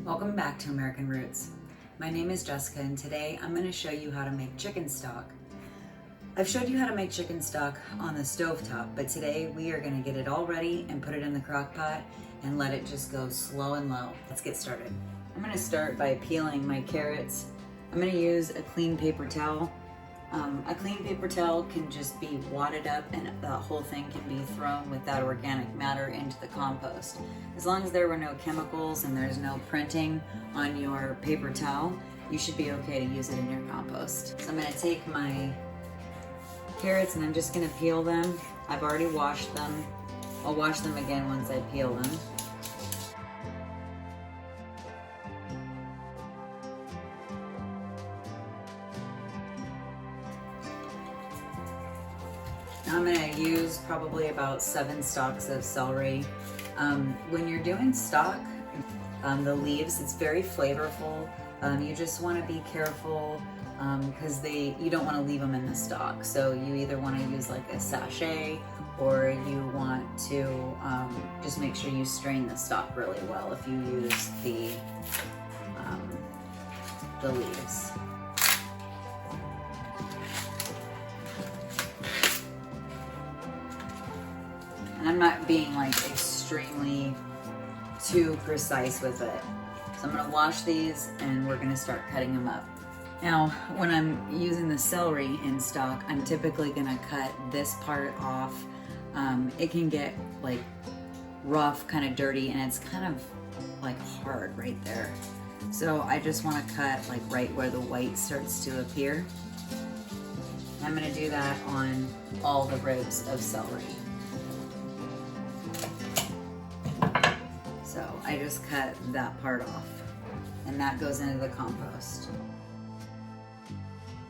Welcome back to American Roots. My name is Jessica and today I'm going to show you how to make chicken stock. I've showed you how to make chicken stock on the stovetop, but today we are going to get it all ready and put it in the crock pot and let it just go slow and low. Let's get started. I'm going to start by peeling my carrots. I'm going to use a clean paper towel. A clean paper towel can just be wadded up and the whole thing can be thrown with that organic matter into the compost. As long as there were no chemicals and there's no printing on your paper towel, you should be okay to use it in your compost. So I'm going to take my carrots and I'm just going to peel them. I've already washed them. I'll wash them again once I peel them. I'm going to use probably about 7 stalks of celery. When you're doing stock, the leaves, it's very flavorful. You just want to be careful because you don't want to leave them in the stock. So you either want to use like a sachet or you want to just make sure you strain the stock really well if you use the leaves. I'm not being like extremely too precise with it. So I'm gonna wash these and we're gonna start cutting them up. Now, when I'm using the celery in stock, I'm typically gonna cut this part off. It can get like rough, kind of dirty, and it's kind of like hard right there. So I just wanna cut like right where the white starts to appear. I'm gonna do that on all the ribs of celery. So I just cut that part off and that goes into the compost.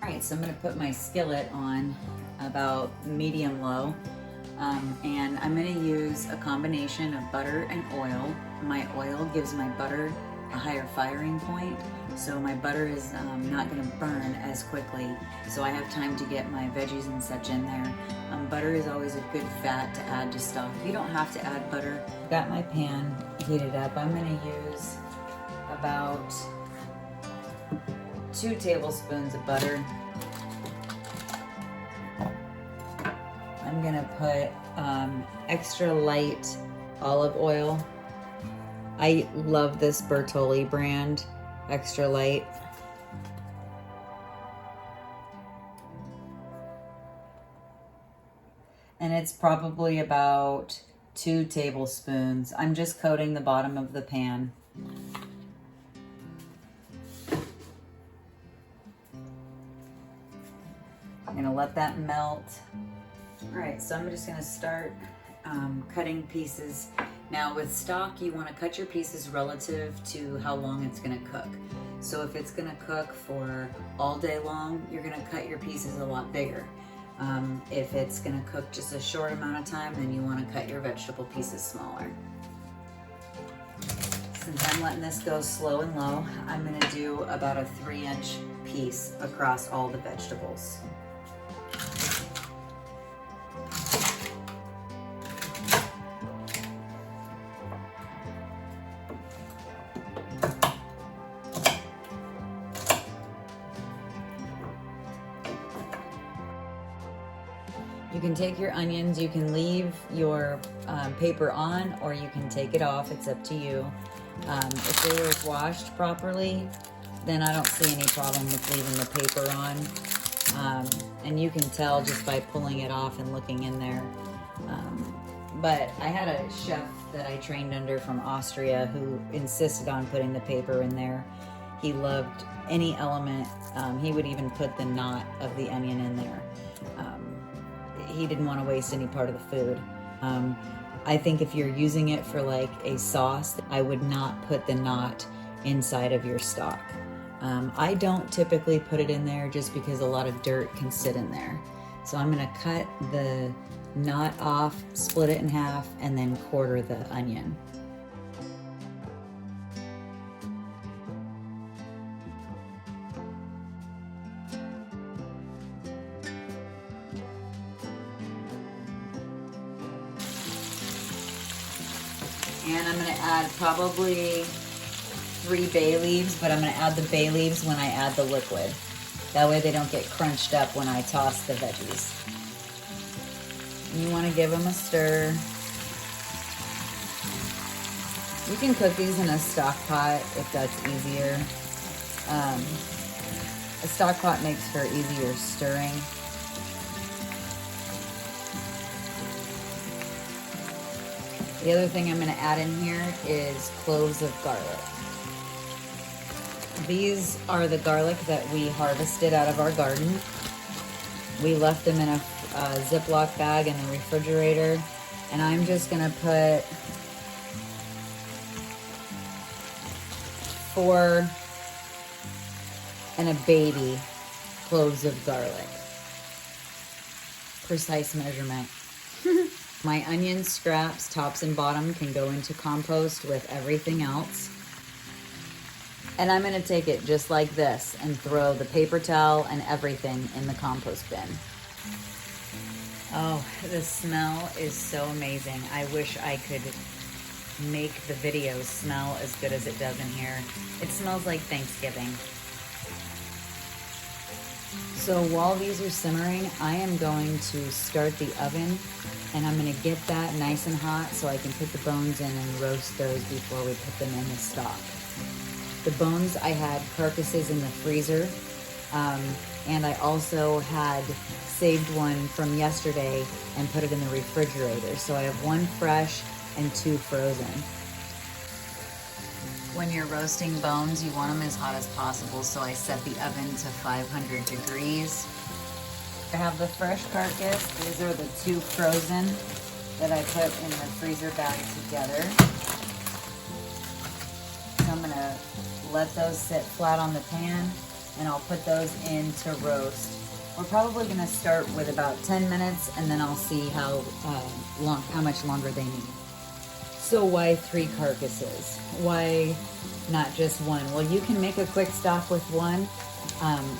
All right, so I'm gonna put my skillet on about medium low and I'm gonna use a combination of butter and oil. My oil gives my butter a higher firing point, so my butter is not gonna burn as quickly, so I have time to get my veggies and such in there. Butter is always a good fat to add to stock. You don't have to add butter. Got my pan heated up. I'm gonna use about 2 tablespoons of butter. I'm gonna put extra light olive oil. I love this Bertolli brand, extra light. And it's probably about 2 tablespoons. I'm just coating the bottom of the pan. I'm gonna let that melt. All right, so I'm just gonna start cutting pieces. Now with stock, you wanna cut your pieces relative to how long it's gonna cook. So if it's gonna cook for all day long, you're gonna cut your pieces a lot bigger. If it's gonna cook just a short amount of time, then you wanna cut your vegetable pieces smaller. Since I'm letting this go slow and low, I'm gonna do about a 3-inch piece across all the vegetables. You can take your onions, you can leave your paper on or you can take it off, it's up to you. If they were washed properly, then I don't see any problem with leaving the paper on. And you can tell just by pulling it off and looking in there. But I had a chef that I trained under from Austria who insisted on putting the paper in there. He loved any element. He would even put the knot of the onion in there. He didn't want to waste any part of the food. I think if you're using it for like a sauce, I would not put the knot inside of your stock. I don't typically put it in there just because a lot of dirt can sit in there. So I'm gonna cut the knot off, split it in half, and then quarter the onion. And I'm going to add probably 3 bay leaves, but I'm gonna add the bay leaves when I add the liquid. That way they don't get crunched up when I toss the veggies. And you wanna give them a stir. You can cook these in a stock pot if that's easier. A stock pot makes for easier stirring. The other thing I'm going to add in here is cloves of garlic. These are the garlic that we harvested out of our garden. We left them in a Ziploc bag in the refrigerator, and I'm just going to put 4 and a baby cloves of garlic. Precise measurement. My onion scraps, tops and bottom, can go into compost with everything else. And I'm gonna take it just like this and throw the paper towel and everything in the compost bin. Oh, the smell is so amazing. I wish I could make the video smell as good as it does in here. It smells like Thanksgiving. So while these are simmering, I am going to start the oven, and I'm gonna get that nice and hot so I can put the bones in and roast those before we put them in the stock. The bones, I had carcasses in the freezer, and I also had saved one from yesterday and put it in the refrigerator. So I have 1 fresh and 2 frozen. When you're roasting bones, you want them as hot as possible, so I set the oven to 500 degrees. I have the fresh carcass. These are the 2 frozen that I put in the freezer bag together. So I'm gonna let those sit flat on the pan, and I'll put those in to roast. We're probably gonna start with about 10 minutes, and then I'll see how much longer they need. So why 3 carcasses? Why not just 1? Well, you can make a quick stock with 1,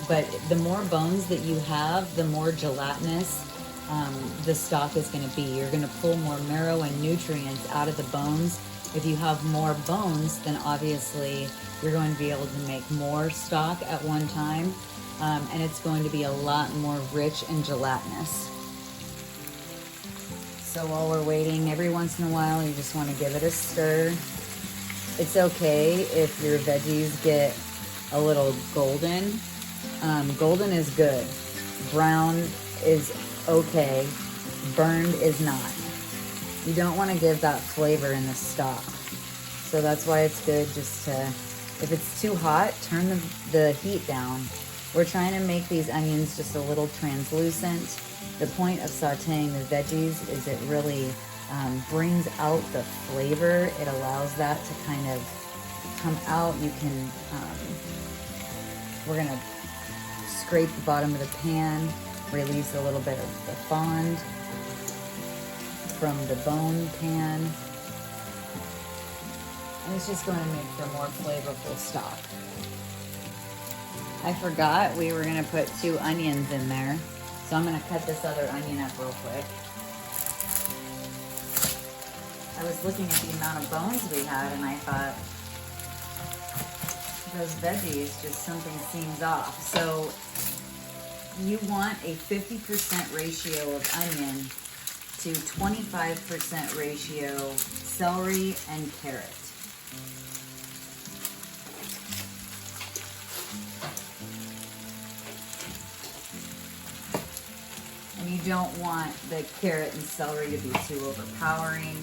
but the more bones that you have, the more gelatinous the stock is going to be. You're going to pull more marrow and nutrients out of the bones. If you have more bones, then obviously you're going to be able to make more stock at one time, and it's going to be a lot more rich and gelatinous. So while we're waiting, every once in a while, you just want to give it a stir. It's okay if your veggies get a little golden. Golden is good. Brown is okay. Burned is not. You don't want to give that flavor in the stock. So that's why it's good just to, if it's too hot, turn the heat down. We're trying to make these onions just a little translucent. The point of sauteing the veggies is it really brings out the flavor. It allows that to kind of come out. You can, we're gonna scrape the bottom of the pan, release a little bit of the fond from the bone pan. And it's just going to make for more flavorful stock. I forgot we were gonna put 2 onions in there. So I'm gonna cut this other onion up real quick. I was looking at the amount of bones we had, and I thought, those veggies, just something seems off. So you want a 50% ratio of onion to 25% ratio celery and carrot. And you don't want the carrot and celery to be too overpowering.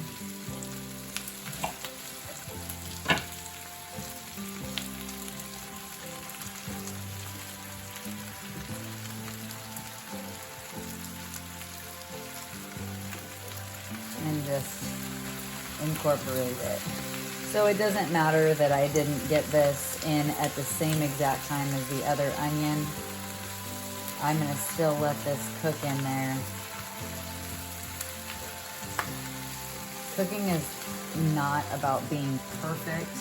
And just incorporate it. So it doesn't matter that I didn't get this in at the same exact time as the other onion. I'm gonna still let this cook in there. Cooking is not about being perfect.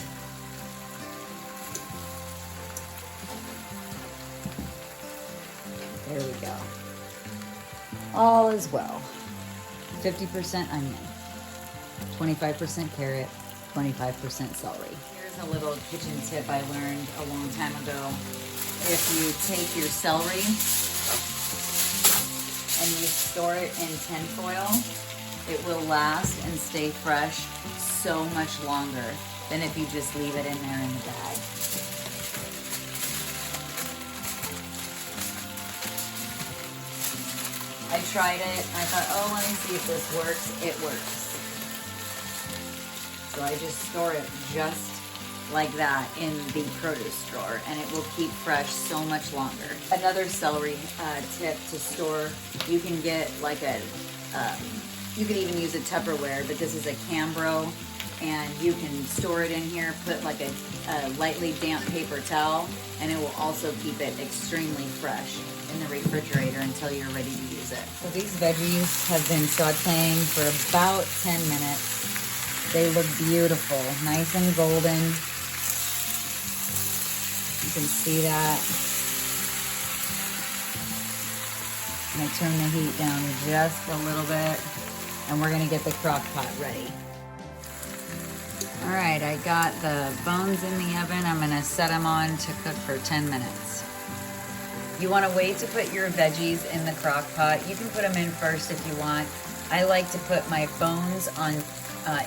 There we go. All is well. 50% onion, 25% carrot, 25% celery. Here's Here's a little kitchen tip I learned a long time ago. If you take your celery and you store it in tin foil, it will last and stay fresh so much longer than if you just leave it in there in the bag. I tried it, I thought, oh, let me see if this works. It works. So I just store it just like that in the produce drawer, and it will keep fresh so much longer. Another celery tip to store, you can get like a, you can even use a Tupperware, but this is a Cambro, and you can store it in here, put like a lightly damp paper towel, and it will also keep it extremely fresh in the refrigerator until you're ready to use it. So these veggies have been sauteing for about 10 minutes. They look beautiful, nice and golden. You can see that. I'm gonna turn the heat down just a little bit, and we're gonna get the crock pot ready. All right, I got the bones in the oven. I'm gonna set them on to cook for 10 minutes. You wanna wait to put your veggies in the crock pot. You can put them in first if you want. I like to put my bones on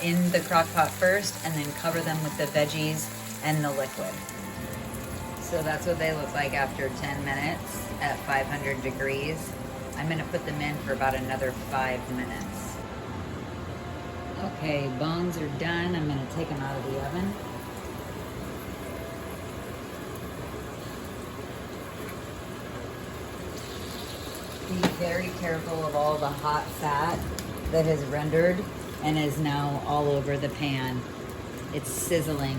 in the crock pot first and then cover them with the veggies and the liquid. So that's what they look like after 10 minutes at 500 degrees. I'm gonna put them in for about another 5 minutes. Okay, bones are done. I'm gonna take them out of the oven. Be very careful of all the hot fat that has rendered and is now all over the pan. It's sizzling.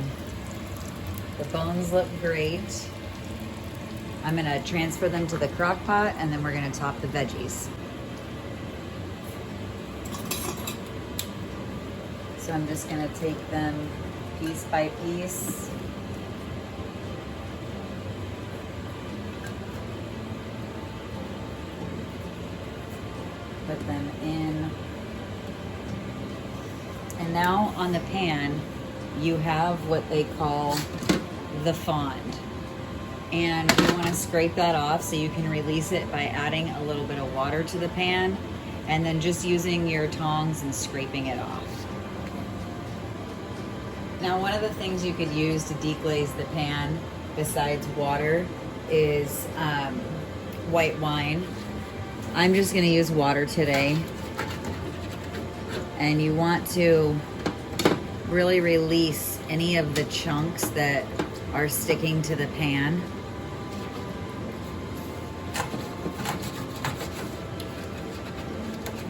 The bones look great. I'm gonna transfer them to the crock pot, and then we're gonna top the veggies. So I'm just gonna take them piece by piece. Put them in. And now on the pan, you have what they call the fond. And you want to scrape that off so you can release it by adding a little bit of water to the pan and then just using your tongs and scraping it off. Now, one of the things you could use to deglaze the pan besides water is white wine. I'm just going to use water today. And you want to really release any of the chunks that are sticking to the pan.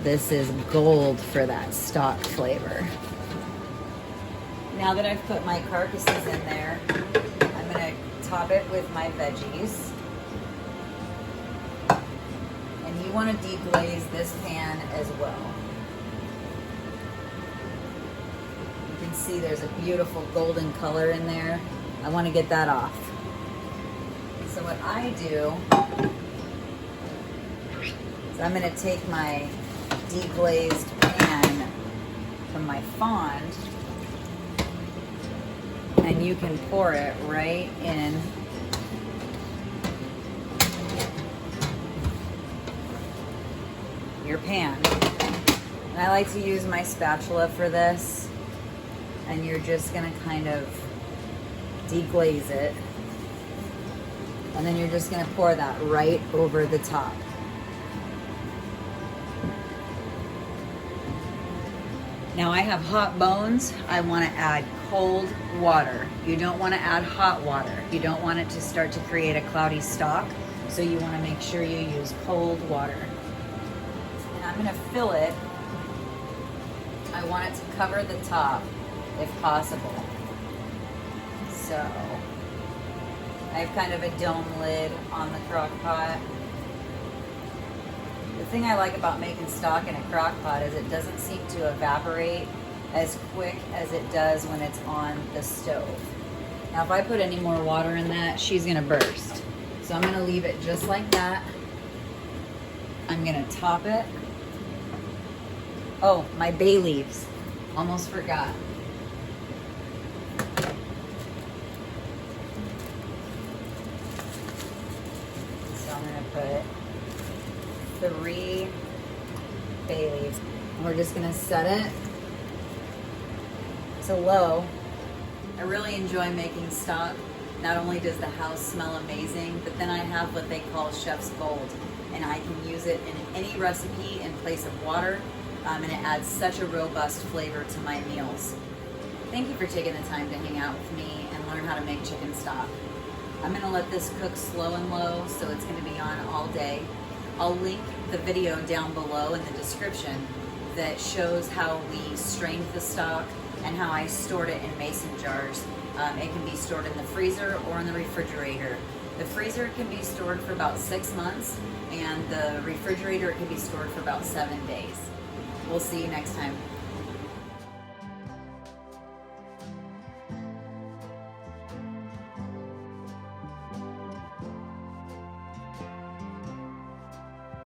This is gold for that stock flavor. Now that I've put my carcasses in there, I'm gonna top it with my veggies. And you wanna deglaze this pan as well. See, there's a beautiful golden color in there. I want to get that off. So what I do is I'm going to take my deglazed pan from my fond, and you can pour it right in your pan. And I like to use my spatula for this. And you're just gonna kind of deglaze it. And then you're just gonna pour that right over the top. Now I have hot bones. I wanna add cold water. You don't wanna add hot water. You don't want it to start to create a cloudy stock. So you wanna make sure you use cold water. And I'm gonna fill it. I want it to cover the top, if possible. So I have kind of a dome lid on the crock pot. The thing I like about making stock in a crock pot is it doesn't seem to evaporate as quick as it does when it's on the stove. Now if I put any more water in that, she's gonna burst. So I'm gonna leave it just like that. I'm gonna top it. Oh, my bay leaves. Almost forgot. gonna put 3 bay leaves. We're just gonna set it to low. I really enjoy making stock. Not only does the house smell amazing, but then I have what they call chef's gold, and I can use it in any recipe in place of water, and it adds such a robust flavor to my meals. Thank you for taking the time to hang out with me and learn how to make chicken stock. I'm gonna let this cook slow and low, so it's gonna be on all day. I'll link the video down below in the description that shows how we strained the stock and how I stored it in mason jars. It can be stored in the freezer or in the refrigerator. The freezer can be stored for about 6 months, and the refrigerator can be stored for about 7 days. We'll see you next time.